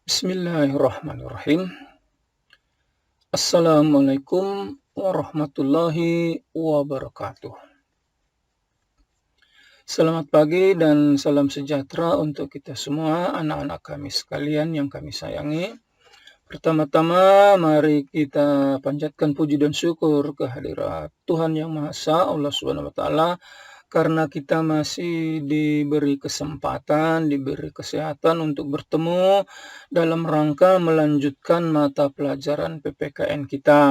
Bismillahirrahmanirrahim. Assalamualaikum warahmatullahi wabarakatuh. Selamat pagi dan salam sejahtera untuk kita semua, anak-anak kami sekalian yang kami sayangi. Pertama-tama, mari kita panjatkan puji dan syukur kehadirat Tuhan Yang Maha Esa, Allah Subhanahu wa Ta'ala, karena kita masih diberi kesempatan, diberi kesehatan untuk bertemu dalam rangka melanjutkan mata pelajaran PPKN kita.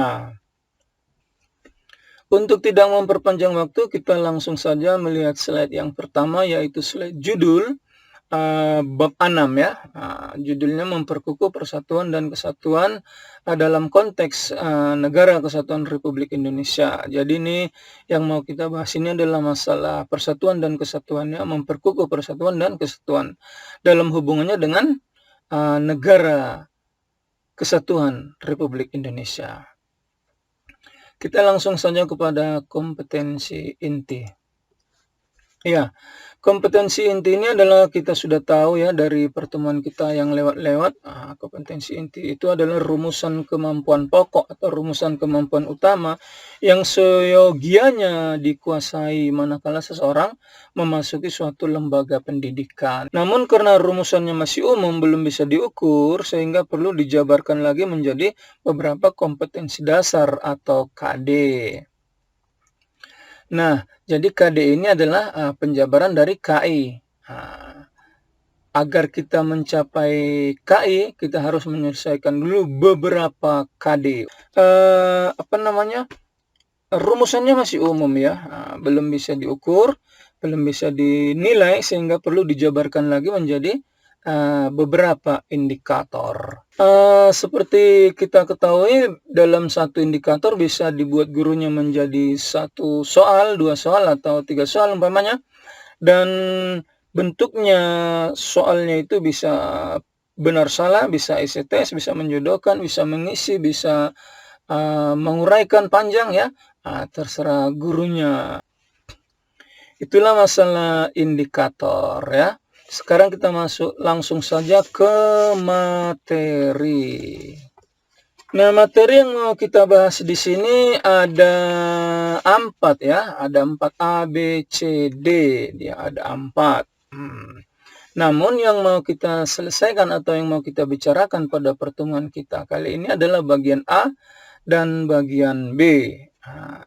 Untuk tidak memperpanjang waktu, kita langsung saja melihat slide yang pertama, yaitu slide judul bab 6 ya. Judulnya memperkukuh persatuan dan kesatuan dalam konteks negara kesatuan Republik Indonesia. Jadi ini yang mau kita bahas ini adalah masalah persatuan dan kesatuannya, memperkukuh persatuan dan kesatuan dalam hubungannya dengan negara kesatuan Republik Indonesia. Kita langsung saja kepada kompetensi inti. Ya, kompetensi inti ini adalah kita sudah tahu ya dari pertemuan kita yang lewat-lewat. Kompetensi inti itu adalah rumusan kemampuan pokok atau rumusan kemampuan utama yang seyogianya dikuasai manakala seseorang memasuki suatu lembaga pendidikan. Namun karena rumusannya masih umum, belum bisa diukur, sehingga perlu dijabarkan lagi menjadi beberapa kompetensi dasar atau KD. Nah, jadi KD ini adalah penjabaran dari KI. Agar kita mencapai KI, kita harus menyelesaikan dulu beberapa KD. Rumusannya masih umum ya, belum bisa diukur, belum bisa dinilai, sehingga perlu dijabarkan lagi menjadi beberapa indikator. Seperti kita ketahui, dalam satu indikator bisa dibuat gurunya menjadi 1 soal, 2 soal, atau 3 soal umpamanya, dan bentuknya soalnya itu bisa benar salah, bisa isi tes, bisa menjodohkan, bisa mengisi, bisa menguraikan panjang ya, terserah gurunya. Itulah masalah indikator ya. Sekarang kita masuk langsung saja ke materi. Nah, materi yang mau kita bahas di sini ada 4 ya, ada 4 A, B, C, D, dia ada 4. Namun yang mau kita selesaikan atau yang mau kita bicarakan pada pertemuan kita kali ini adalah bagian A dan bagian B.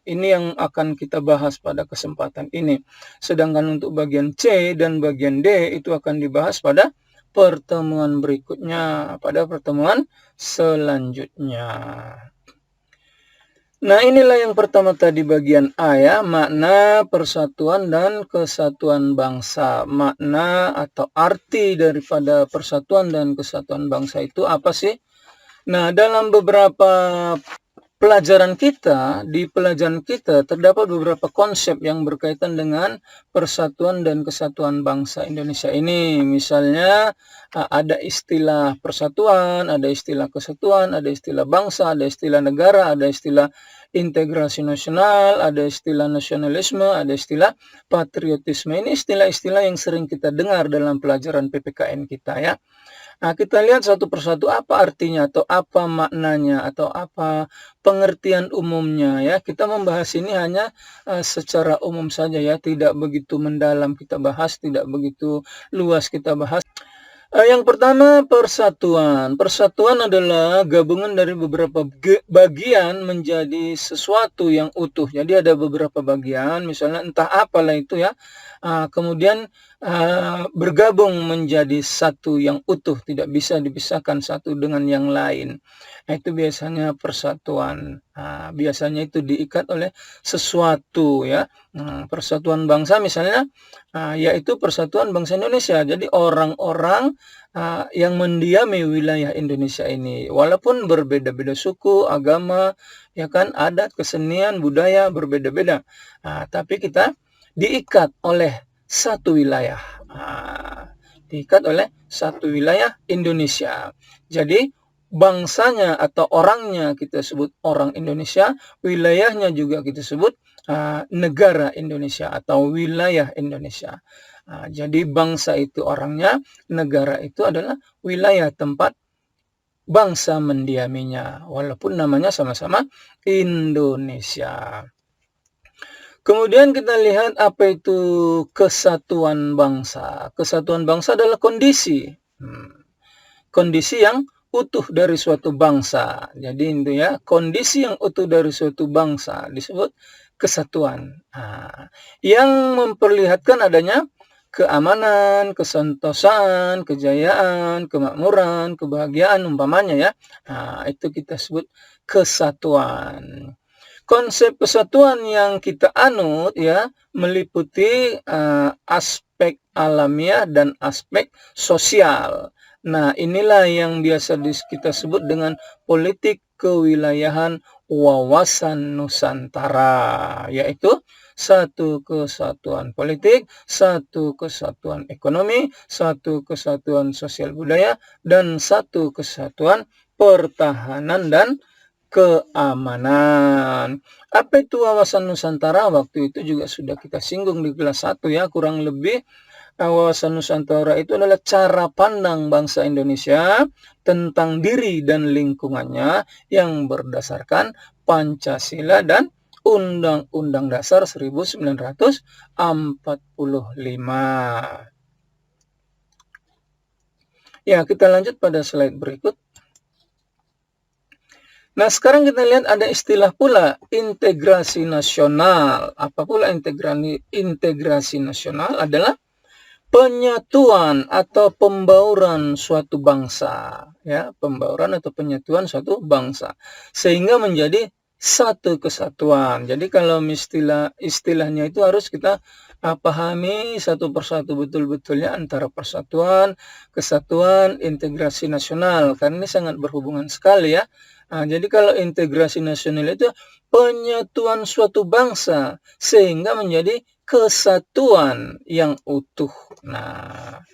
Ini yang akan kita bahas pada kesempatan ini. Sedangkan untuk bagian C dan bagian D itu akan dibahas pada pertemuan berikutnya, pada pertemuan selanjutnya. Nah, inilah yang pertama tadi bagian A ya, makna persatuan dan kesatuan bangsa. Makna atau arti daripada persatuan dan kesatuan bangsa itu apa sih? Nah, dalam beberapa pelajaran kita, di pelajaran kita terdapat beberapa konsep yang berkaitan dengan persatuan dan kesatuan bangsa Indonesia ini. Misalnya ada istilah persatuan, ada istilah kesatuan, ada istilah bangsa, ada istilah negara, ada istilah integrasi nasional, ada istilah nasionalisme, ada istilah patriotisme. Ini istilah-istilah yang sering kita dengar dalam pelajaran PPKN kita ya. Nah, kita lihat satu persatu apa artinya atau apa maknanya atau apa pengertian umumnya ya. Kita membahas ini hanya secara umum saja ya, tidak begitu mendalam kita bahas, tidak begitu luas kita bahas. Yang pertama, persatuan. Persatuan adalah gabungan dari beberapa bagian menjadi sesuatu yang utuh. Jadi ada beberapa bagian, misalnya entah apalah itu ya, kemudian bergabung menjadi satu yang utuh, tidak bisa dipisahkan satu dengan yang lain. Nah, itu biasanya persatuan. Biasanya itu diikat oleh sesuatu ya. Persatuan bangsa misalnya, yaitu persatuan bangsa Indonesia. Jadi orang-orang yang mendiami wilayah Indonesia ini, walaupun berbeda-beda suku, agama, ya kan, adat, kesenian, budaya berbeda-beda, tapi kita diikat oleh satu wilayah, diikat oleh satu wilayah Indonesia. Jadi bangsanya atau orangnya kita sebut orang Indonesia, wilayahnya juga kita sebut negara Indonesia atau wilayah Indonesia. Jadi bangsa itu orangnya, negara itu adalah wilayah tempat bangsa mendiaminya, walaupun namanya sama-sama Indonesia. Kemudian kita lihat apa itu kesatuan bangsa. Kesatuan bangsa adalah kondisi. Kondisi yang utuh dari suatu bangsa. Jadi itu ya, kondisi yang utuh dari suatu bangsa disebut kesatuan. Yang memperlihatkan adanya keamanan, kesentosan, kejayaan, kemakmuran, kebahagiaan umpamanya ya. Itu kita sebut kesatuan. Konsep kesatuan yang kita anut ya meliputi aspek alamiah dan aspek sosial. Nah, inilah yang biasa kita sebut dengan politik kewilayahan wawasan Nusantara, yaitu satu kesatuan politik, satu kesatuan ekonomi, satu kesatuan sosial budaya, dan satu kesatuan pertahanan dan keamanan. Apa itu wawasan Nusantara? Waktu itu juga sudah kita singgung di kelas 1 ya, kurang lebih wawasan Nusantara itu adalah cara pandang bangsa Indonesia tentang diri dan lingkungannya yang berdasarkan Pancasila dan Undang-Undang Dasar 1945. Ya, kita lanjut pada slide berikut. Nah, sekarang kita lihat ada istilah pula integrasi nasional. Apa pula integrasi nasional? Adalah penyatuan atau pembauran suatu bangsa, ya, pembauran atau penyatuan suatu bangsa sehingga menjadi satu kesatuan. Jadi kalau istilahnya itu harus kita pahami satu persatu betul-betulnya antara persatuan, kesatuan, integrasi nasional, karena ini sangat berhubungan sekali ya. Jadi kalau integrasi nasional itu penyatuan suatu bangsa sehingga menjadi kesatuan yang utuh. Nah,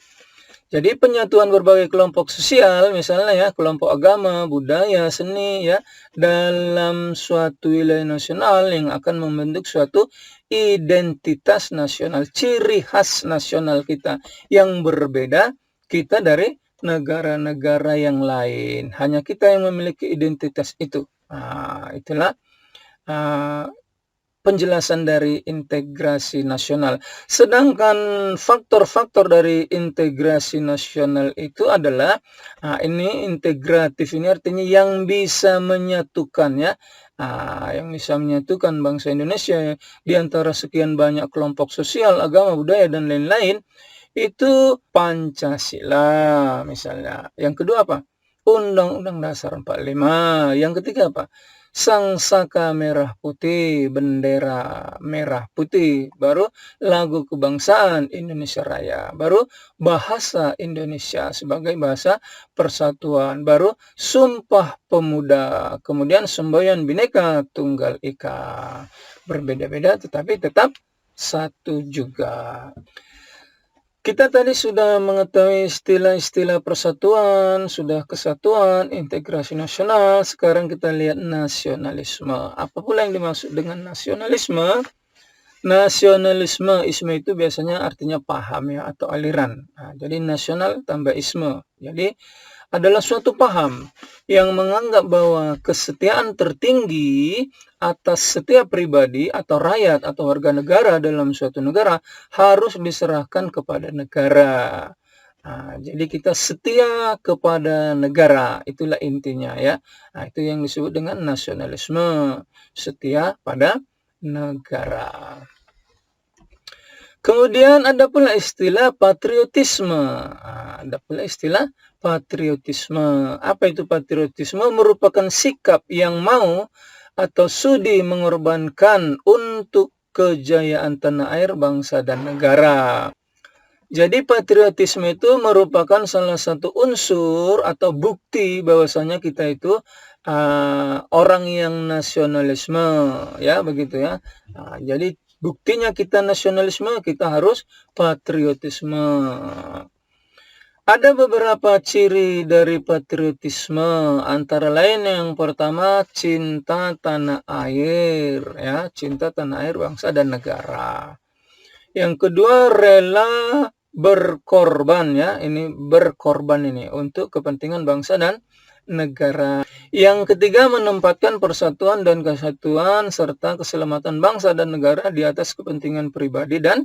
jadi penyatuan berbagai kelompok sosial, misalnya ya, kelompok agama, budaya, seni ya, dalam suatu wilayah nasional yang akan membentuk suatu identitas nasional, ciri khas nasional kita yang berbeda kita dari negara-negara yang lain. Hanya kita yang memiliki identitas itu. Itulah penjelasan dari integrasi nasional. Sedangkan faktor-faktor dari integrasi nasional itu adalah ini integratif, ini artinya yang bisa menyatukan ya. Yang bisa menyatukan bangsa Indonesia di antara sekian banyak kelompok sosial, agama, budaya dan lain-lain. Itu Pancasila misalnya. Yang kedua apa? Undang-Undang Dasar 45. Yang ketiga apa? Sang Saka Merah Putih, bendera merah putih. Baru lagu kebangsaan Indonesia Raya. Baru bahasa Indonesia sebagai bahasa persatuan. Baru Sumpah Pemuda. Kemudian semboyan Bhinneka Tunggal Ika. Berbeda-beda tetapi tetap satu juga. Kita tadi sudah mengetahui istilah-istilah persatuan, sudah kesatuan, integrasi nasional. Sekarang kita lihat nasionalisme. Apa pula yang dimaksud dengan nasionalisme? Nasionalisme, isme itu biasanya artinya paham ya, atau aliran. Jadi nasional tambah isme. Jadi adalah suatu paham yang menganggap bahwa kesetiaan tertinggi atas setiap pribadi atau rakyat atau warga negara dalam suatu negara harus diserahkan kepada negara. Jadi kita setia kepada negara, itulah intinya ya. Itu yang disebut dengan nasionalisme, setia pada negara. Kemudian ada pula istilah patriotisme. Ada pula istilah patriotisme. Apa itu patriotisme? Merupakan sikap yang mau atau sudi mengorbankan untuk kejayaan tanah air, bangsa, dan negara. Jadi patriotisme itu merupakan salah satu unsur atau bukti bahwasanya kita itu orang yang nasionalisme, ya begitu ya. Jadi buktinya kita nasionalisme, kita harus patriotisme. Ada beberapa ciri dari patriotisme, antara lain yang pertama cinta tanah air, ya, cinta tanah air, bangsa dan negara. Yang kedua rela berkorban ya, ini berkorban ini untuk kepentingan bangsa dan negara. Yang ketiga, menempatkan persatuan dan kesatuan serta keselamatan bangsa dan negara di atas kepentingan pribadi dan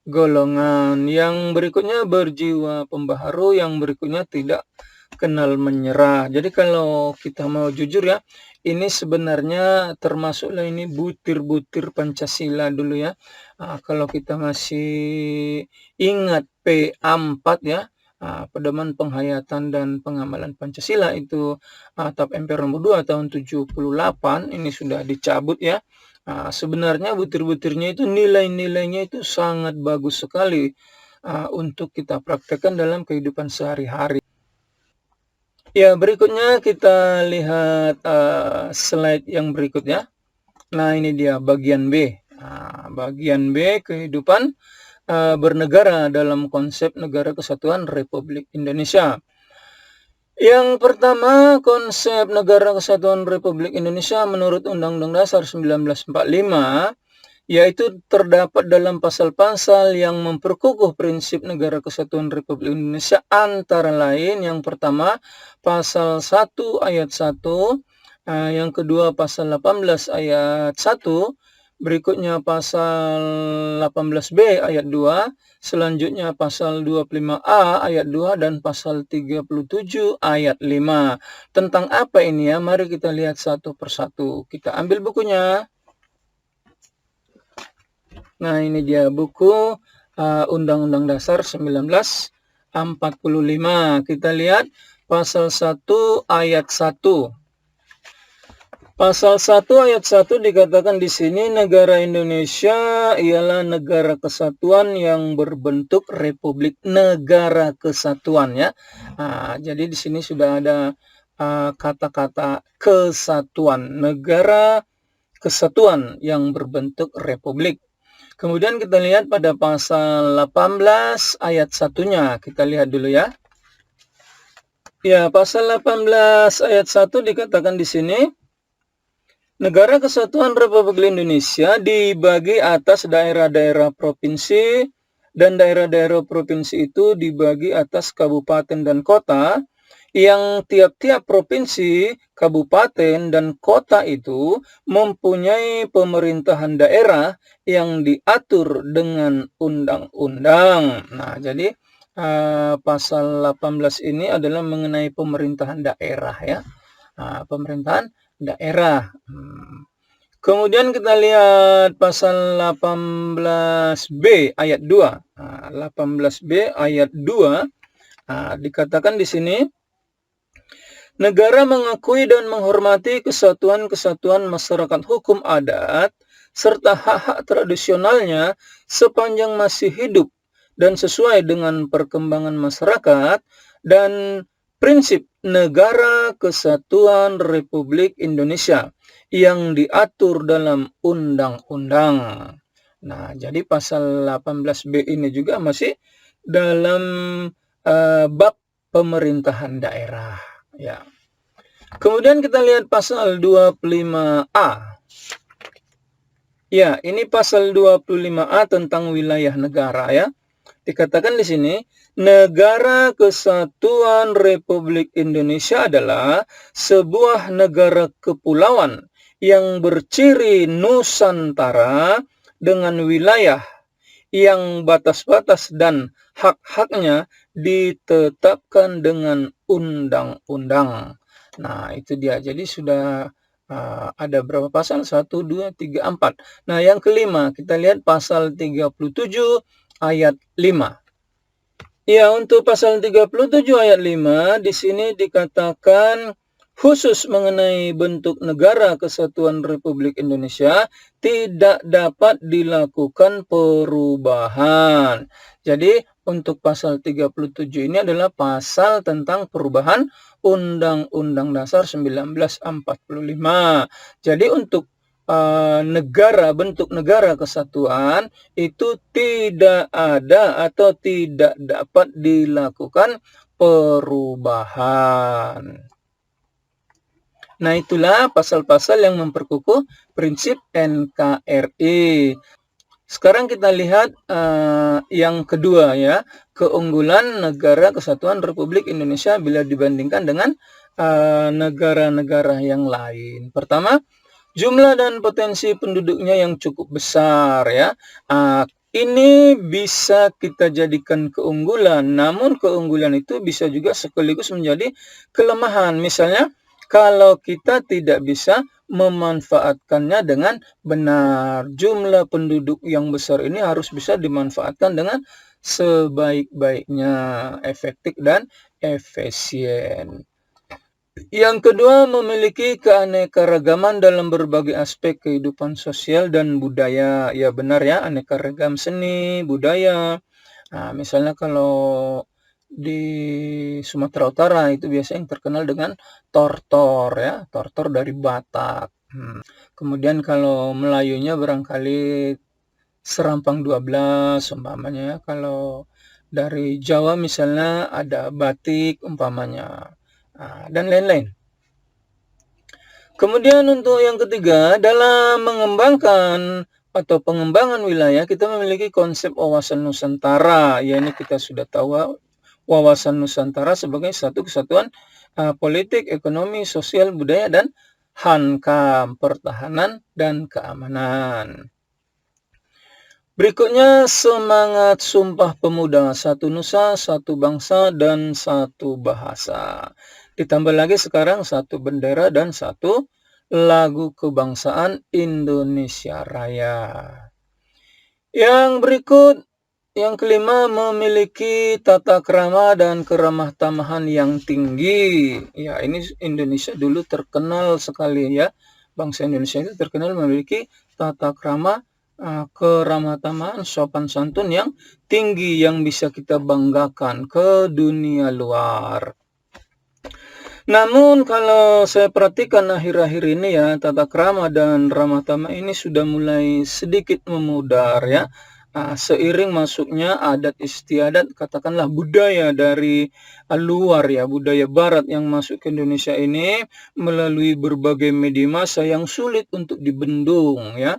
golongan. Yang berikutnya, berjiwa pembaharu. Yang berikutnya, tidak kenal menyerah. Jadi kalau kita mau jujur ya, ini sebenarnya termasuklah ini butir-butir Pancasila dulu ya. Kalau kita masih ingat P4 ya, Pedoman Penghayatan dan Pengamalan Pancasila itu TAP MPR nomor 2 tahun 78 ini sudah dicabut ya. Sebenarnya butir-butirnya itu nilai-nilainya itu sangat bagus sekali untuk kita praktekkan dalam kehidupan sehari-hari. Ya, berikutnya kita lihat slide yang berikutnya. Nah, ini dia bagian B. Bagian B, kehidupan bernegara dalam konsep Negara Kesatuan Republik Indonesia. Yang pertama, konsep Negara Kesatuan Republik Indonesia menurut Undang-Undang Dasar 1945, yaitu terdapat dalam pasal-pasal yang memperkukuh prinsip Negara Kesatuan Republik Indonesia, antara lain yang pertama pasal 1 ayat 1, yang kedua pasal 18 ayat 1, berikutnya pasal 18B ayat 2, selanjutnya pasal 25A ayat 2 dan pasal 37 ayat 5. Tentang apa ini ya? Mari kita lihat satu persatu. Kita ambil bukunya. Nah, ini dia buku Undang-Undang Dasar 1945. Kita lihat pasal 1 ayat 1. Pasal 1 ayat 1 dikatakan di sini, negara Indonesia ialah negara kesatuan yang berbentuk republik. Negara kesatuan ya. Jadi di sini sudah ada kata-kata kesatuan, negara kesatuan yang berbentuk republik. Kemudian kita lihat pada pasal 18 ayat 1-nya. Kita lihat dulu ya. Ya, pasal 18 ayat 1 dikatakan di sini, Negara Kesatuan Republik Indonesia dibagi atas daerah-daerah provinsi, dan daerah-daerah provinsi itu dibagi atas kabupaten dan kota, yang tiap-tiap provinsi, kabupaten, dan kota itu mempunyai pemerintahan daerah yang diatur dengan undang-undang. Nah, jadi pasal 18 ini adalah mengenai pemerintahan daerah ya. Pemerintahan daerah. Kemudian kita lihat pasal 18B ayat 2. 18B ayat 2 dikatakan di sini, negara mengakui dan menghormati kesatuan-kesatuan masyarakat hukum adat serta hak-hak tradisionalnya sepanjang masih hidup dan sesuai dengan perkembangan masyarakat, dan prinsip Negara Kesatuan Republik Indonesia yang diatur dalam undang-undang. Nah, jadi pasal 18B ini juga masih dalam bab pemerintahan daerah ya. Kemudian kita lihat pasal 25A. Ya, ini pasal 25A tentang wilayah negara ya. Dikatakan di sini, Negara Kesatuan Republik Indonesia adalah sebuah negara kepulauan yang berciri Nusantara dengan wilayah yang batas-batas dan hak-haknya ditetapkan dengan undang-undang. Nah, itu dia. Jadi sudah ada berapa pasal? 1, 2, 3, 4. Nah, yang kelima, kita lihat pasal 37 ayat 5. Ya, untuk pasal 37 ayat 5 di sini dikatakan khusus mengenai bentuk Negara Kesatuan Republik Indonesia tidak dapat dilakukan perubahan. Jadi untuk pasal 37 ini adalah pasal tentang perubahan Undang-Undang Dasar 1945. Jadi untuk bentuk negara kesatuan itu tidak ada atau tidak dapat dilakukan perubahan. Nah, itulah pasal-pasal yang memperkukuh prinsip NKRI. Sekarang kita lihat yang kedua ya, keunggulan Negara Kesatuan Republik Indonesia bila dibandingkan dengan negara-negara yang lain. Pertama, jumlah dan potensi penduduknya yang cukup besar ya. Ini bisa kita jadikan keunggulan, namun keunggulan itu bisa juga sekaligus menjadi kelemahan. Misalnya, kalau kita tidak bisa memanfaatkannya dengan benar. Jumlah penduduk yang besar ini harus bisa dimanfaatkan dengan sebaik-baiknya, efektif dan efisien. Yang kedua, memiliki keanekaragaman dalam berbagai aspek kehidupan sosial dan budaya. Ya benar ya, aneka ragam seni, budaya. Misalnya kalau di Sumatera Utara itu biasanya yang terkenal dengan tortor ya, tortor dari Batak. Kemudian kalau Melayunya barangkali Serampang 12 umpamanya ya. Kalau dari Jawa misalnya ada batik umpamanya, dan lain-lain. Kemudian untuk yang ketiga, dalam mengembangkan atau pengembangan wilayah, kita memiliki konsep wawasan Nusantara. Ya, ini kita sudah tahu wawasan Nusantara sebagai satu kesatuan politik, ekonomi, sosial, budaya, dan hankam, pertahanan dan keamanan. Berikutnya, semangat Sumpah Pemuda, satu nusa, satu bangsa, dan satu bahasa. Ditambah lagi sekarang satu bendera dan satu lagu kebangsaan Indonesia Raya. Yang berikut, yang kelima, memiliki tata krama dan keramah tamahan yang tinggi. Ya, ini Indonesia dulu terkenal sekali ya. Bangsa Indonesia itu terkenal memiliki tata krama, keramah tamahan, sopan santun yang tinggi yang bisa kita banggakan ke dunia luar. Namun kalau saya perhatikan akhir-akhir ini ya, tata krama dan ramah tamah ini sudah mulai sedikit memudar ya. Seiring masuknya adat istiadat, katakanlah budaya dari luar ya, budaya barat yang masuk ke Indonesia ini melalui berbagai media massa yang sulit untuk dibendung ya.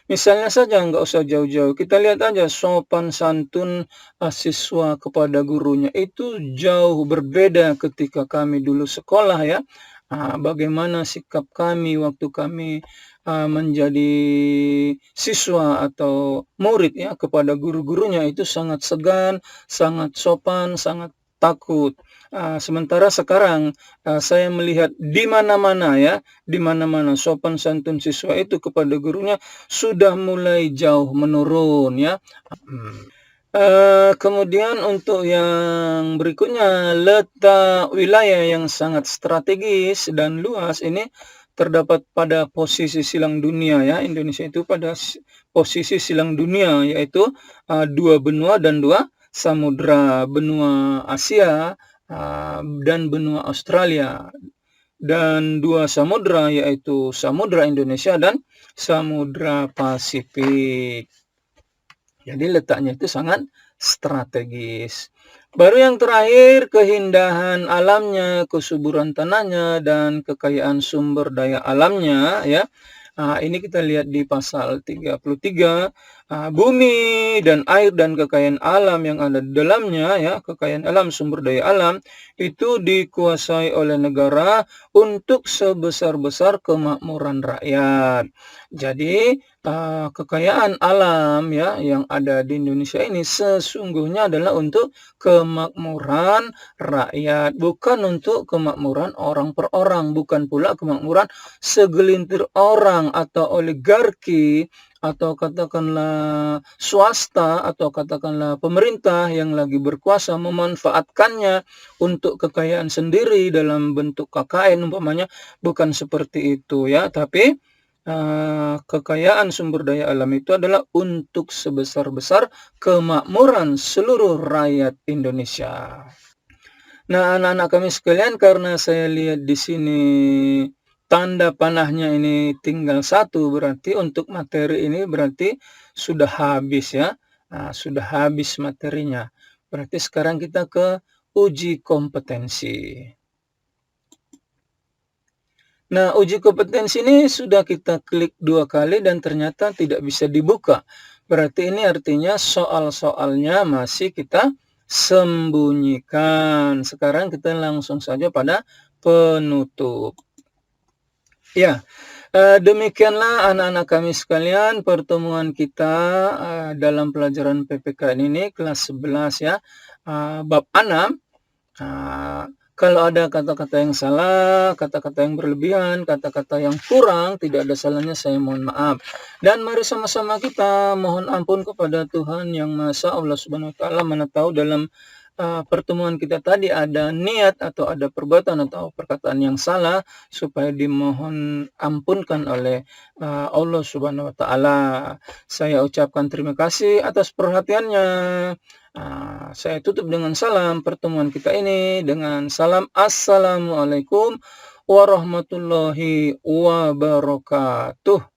Misalnya saja nggak usah jauh-jauh, kita lihat aja sopan santun siswa kepada gurunya itu jauh berbeda ketika kami dulu sekolah ya. Bagaimana sikap kami waktu kami menjadi siswa atau murid ya kepada guru-gurunya itu sangat segan, sangat sopan, sangat takut. Sementara sekarang saya melihat di mana-mana ya, di mana-mana sopan santun siswa itu kepada gurunya sudah mulai jauh menurun ya. Kemudian untuk yang berikutnya, letak wilayah yang sangat strategis dan luas ini terdapat pada posisi silang dunia ya. Indonesia itu pada posisi silang dunia, yaitu dua benua dan dua samudra, benua Asia dan benua Australia, dan dua samudra yaitu Samudra Indonesia dan Samudra Pasifik. Jadi letaknya itu sangat strategis. Baru yang terakhir, keindahan alamnya, kesuburan tanahnya, dan kekayaan sumber daya alamnya ya. Ini kita lihat di pasal 33, bumi dan air dan kekayaan alam yang ada di dalamnya ya, kekayaan alam, sumber daya alam itu dikuasai oleh negara untuk sebesar-besar kemakmuran rakyat. Jadi kekayaan alam ya yang ada di Indonesia ini sesungguhnya adalah untuk kemakmuran rakyat, bukan untuk kemakmuran orang per orang, bukan pula kemakmuran segelintir orang atau oligarki atau katakanlah swasta atau katakanlah pemerintah yang lagi berkuasa memanfaatkannya untuk kekayaan sendiri dalam bentuk KKN umpamanya, bukan seperti itu ya, tapi kekayaan sumber daya alam itu adalah untuk sebesar-besar kemakmuran seluruh rakyat Indonesia. Nah, anak-anak kami sekalian, karena saya lihat di sini tanda panahnya ini tinggal satu, berarti untuk materi ini berarti sudah habis ya. Sudah habis materinya. Berarti sekarang kita ke uji kompetensi. Nah, uji kompetensi ini sudah kita klik 2 kali dan ternyata tidak bisa dibuka. Berarti ini artinya soal-soalnya masih kita sembunyikan. Sekarang kita langsung saja pada penutup. Ya, demikianlah anak-anak kami sekalian pertemuan kita, dalam pelajaran PPKN ini kelas 11 ya, bab 6. Kalau ada kata-kata yang salah, kata-kata yang berlebihan, kata-kata yang kurang, tidak ada salahnya saya mohon maaf. Dan mari sama-sama kita mohon ampun kepada Tuhan Yang Maha Esa, Allah Subhanahu wa taala, mana tahu dalam pertemuan kita tadi ada niat atau ada perbuatan atau perkataan yang salah, supaya dimohon ampunkan oleh Allah Subhanahu wa taala. Saya ucapkan terima kasih atas perhatiannya. Saya tutup dengan salam pertemuan kita ini dengan salam Assalamualaikum warahmatullahi wabarakatuh.